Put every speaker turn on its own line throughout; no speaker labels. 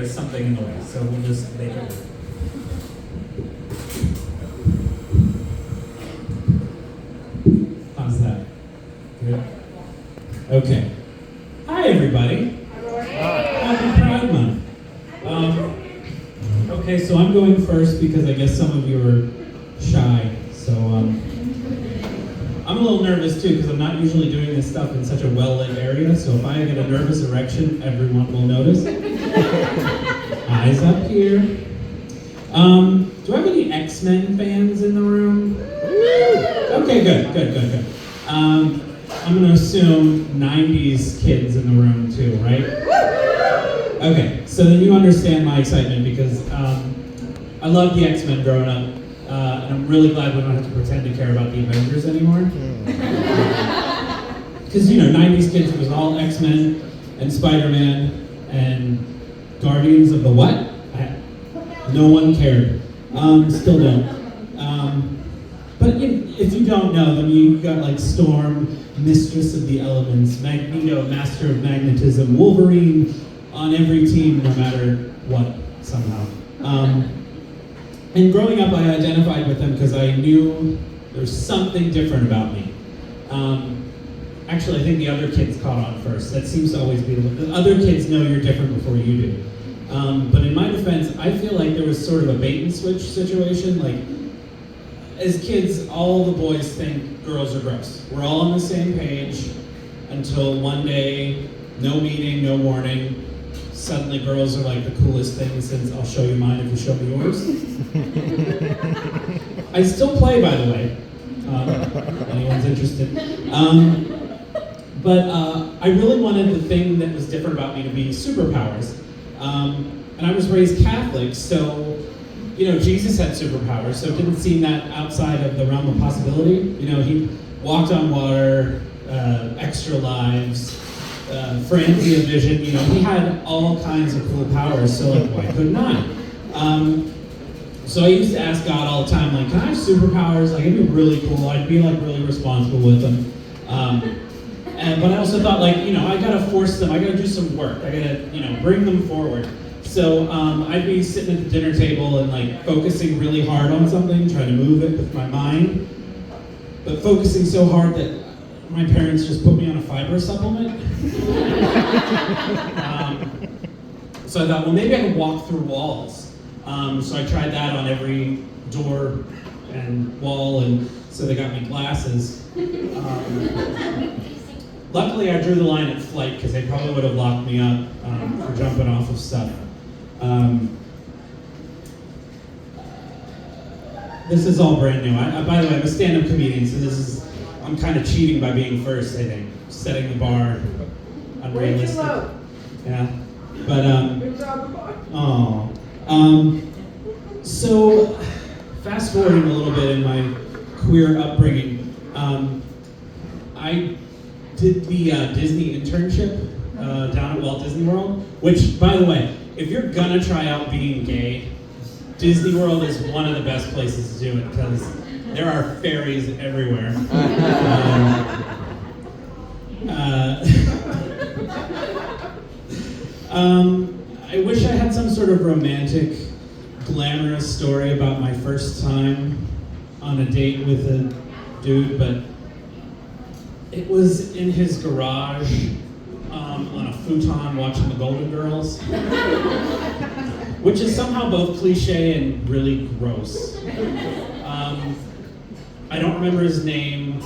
there's something in the way, so we'll just make it work. How's that? Good? Okay. Hi, everybody. Happy Pride Month. Okay, so I'm going first because I guess some of you are shy. So I'm a little nervous too because I'm not usually doing this stuff in such a well-lit area. So if I get a nervous erection, everyone will notice. Eyes up here. Do I have any X-Men fans in the room? Okay, good. I'm going to assume 90s kids in the room too, right? Okay, so then you understand my excitement because I loved the X-Men growing up, and I'm really glad we don't have to pretend to care about the Avengers anymore. Because, 90s kids, it was all X-Men and Spider-Man and Guardians of the what? No one cared. Still don't. But if you don't know them, you've got like Storm, Mistress of the Elements, Magneto, Master of Magnetism, Wolverine on every team, no matter what, somehow. And growing up, I identified with them because I knew there's something different about me. Actually, I think the other kids caught on first. That seems to always be the other kids know you're different before you do. But in my defense, I feel like there was sort of a bait and switch situation. Like, as kids, all the boys think girls are gross. We're all on the same page until one day, no meeting, no warning, suddenly girls are like the coolest thing since I'll show you mine if you show me yours. I still play, by the way, if anyone's interested. But I really wanted the thing that was different about me to be superpowers. And I was raised Catholic, so Jesus had superpowers, so it didn't seem that outside of the realm of possibility. He walked on water, extra lives, Franzia vision, he had all kinds of cool powers, so like, why couldn't I? So I used to ask God all the time, like, can I have superpowers? Like, it'd be really cool, I'd be like really responsible with them. But I also thought, like, I gotta force them, I gotta do some work, I gotta, bring them forward. So I'd be sitting at the dinner table and like focusing really hard on something, trying to move it with my mind, but focusing so hard that my parents just put me on a fiber supplement. So I thought, well, maybe I could walk through walls. So I tried that on every door and wall, and so they got me glasses. Luckily, I drew the line at flight because they probably would have locked me up for jumping off of stuff. This is all brand new. By the way, I'm a stand-up comedian, so I'm kind of cheating by being first, I think. Setting the bar unrealistic. Yeah. So, fast forwarding a little bit in my queer upbringing, I did the Disney internship down at Walt Disney World, which, by the way, if you're gonna try out being gay, Disney World is one of the best places to do it because there are fairies everywhere. I wish I had some sort of romantic, glamorous story about my first time on a date with a dude, but it was in his garage on a futon watching the Golden Girls, which is somehow both cliche and really gross. I don't remember his name.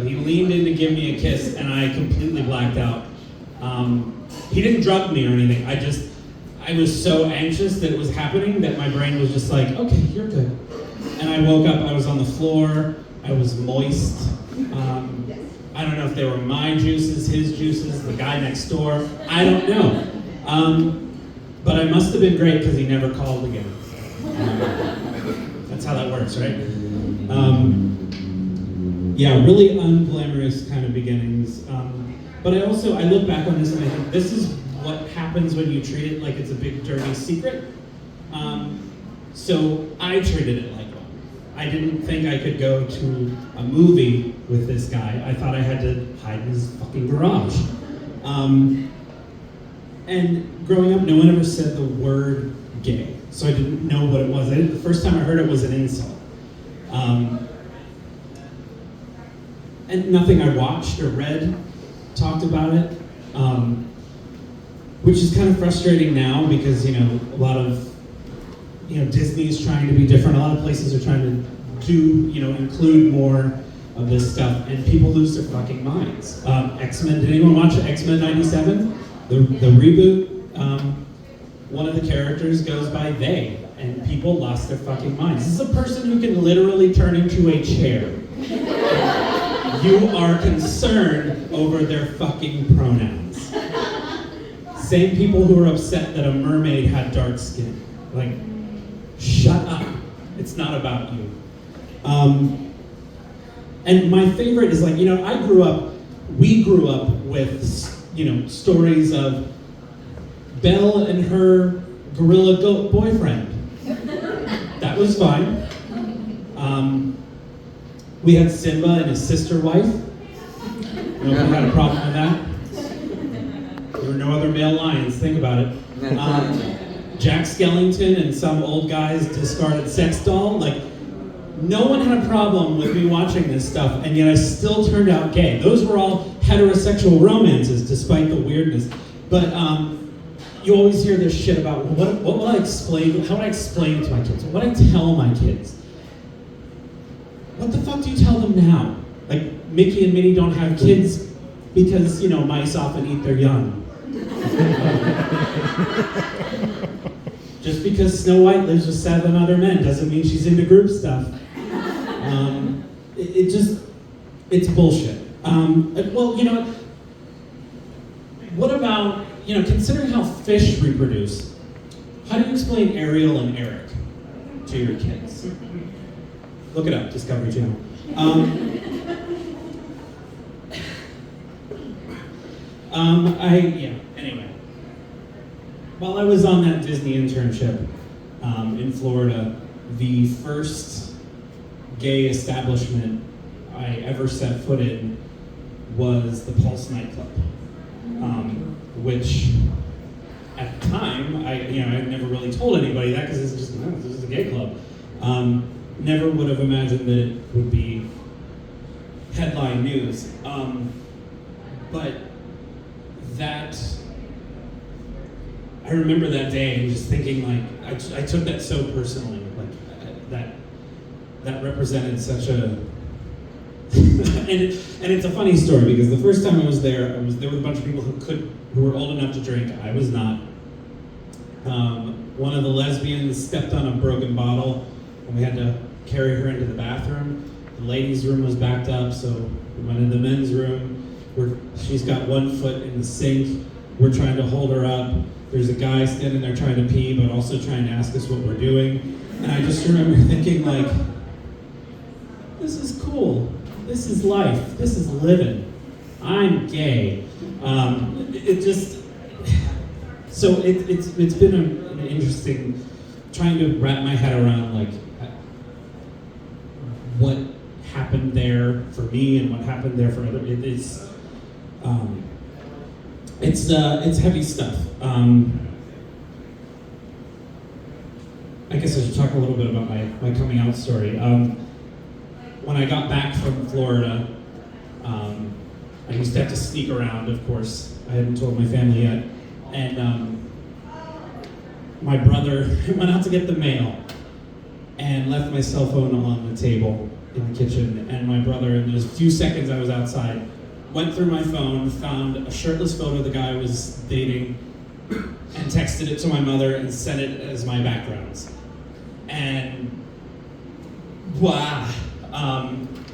He leaned in to give me a kiss and I completely blacked out. He didn't drug me or anything. I was so anxious that it was happening that my brain was just like, okay, you're good. And I woke up, I was on the floor, I was moist. I don't know if they were my juices, his juices, the guy next door, I don't know. But I must have been great because he never called again. That's how that works, right? Yeah, really unglamorous kind of beginnings. But I look back on this and I think this is what happens when you treat it like it's a big dirty secret. So I treated it like one. I didn't think I could go to a movie with this guy. I thought I had to hide in his fucking garage. And growing up, no one ever said the word gay, so I didn't know what it was. The first time I heard it was an insult. And nothing I watched or read talked about it, which is kind of frustrating now because, a lot of, Disney's trying to be different. A lot of places are trying to include more of this stuff, and people lose their fucking minds. X-Men, did anyone watch X-Men 97? The reboot? One of the characters goes by they, and people lost their fucking minds. This is a person who can literally turn into a chair. You are concerned over their fucking pronouns. Same people who are upset that a mermaid had dark skin. Like, shut up. It's not about you. And my favorite is we grew up with, stories of Belle and her gorilla goat boyfriend. That was fine. We had Simba and his sister wife. Nobody had a problem with that. There were no other male lions, think about it. Jack Skellington and some old guy's discarded sex doll. No one had a problem with me watching this stuff, and yet I still turned out gay. Those were all heterosexual romances, despite the weirdness. But you always hear this shit about what will I explain? How would I explain to my kids? What do I tell my kids? What the fuck do you tell them now? Mickey and Minnie don't have kids because, mice often eat their young. Just because Snow White lives with 7 other men doesn't mean she's into group stuff. It's bullshit. What about, considering how fish reproduce, how do you explain Ariel and Eric to your kids? Look it up, Discovery Channel. Anyway. While I was on that Disney internship in Florida, the first gay establishment I ever set foot in was the Pulse nightclub, which at the time, I never really told anybody that because this is a gay club. Never would have imagined that it would be headline news. But I remember that day and just thinking I took that so personally, that represented such a, and it's a funny story because the first time I was there with a bunch of people who were old enough to drink. I was not. One of the lesbians stepped on a broken bottle and we had to carry her into the bathroom. The ladies' room was backed up, so we went into the men's room. She's got one foot in the sink. We're trying to hold her up. There's a guy standing there trying to pee, but also trying to ask us what we're doing. And I just remember thinking this is cool. This is life. This is living. I'm gay. It's been an interesting trying to wrap my head around what happened there for me and what happened there for other. It's heavy stuff. I guess I should talk a little bit about my coming out story. When I got back from Florida, I used to have to sneak around, of course. I hadn't told my family yet. And my brother went out to get the mail and left my cell phone on the table in the kitchen. And my brother, in those few seconds I was outside, went through my phone, found a shirtless photo of the guy I was dating, and texted it to my mother and sent it as my backgrounds. And wow.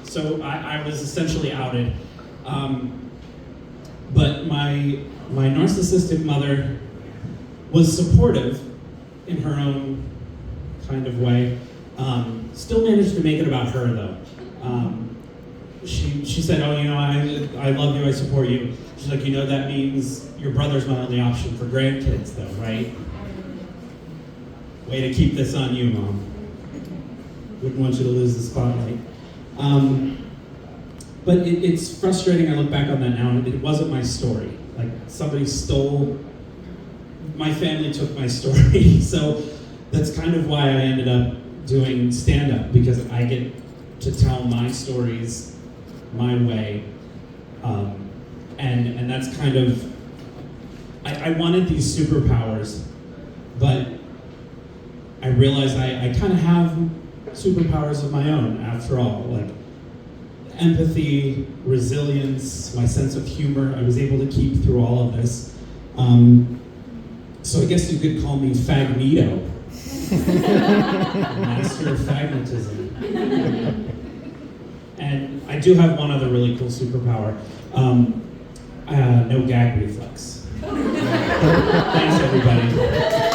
So I was essentially outed. But my narcissistic mother was supportive in her own kind of way. Still managed to make it about her though. She said, I love you, I support you. She's like, that means your brother's my only option for grandkids though, right? Way to keep this on you, Mom. Wouldn't want you to lose the spotlight. But it's frustrating, I look back on that now, and it wasn't my story. Somebody stole my family took my story, so that's kind of why I ended up doing stand-up, because I get to tell my stories my way, and that's kind of, I wanted these superpowers, but I realized I kind of have superpowers of my own after all, like empathy, resilience, my sense of humor. I was able to keep through all of this. So I guess you could call me Fagnito. Master of Fagnetism. And I do have one other really cool superpower. No gag reflex. Thanks, everybody.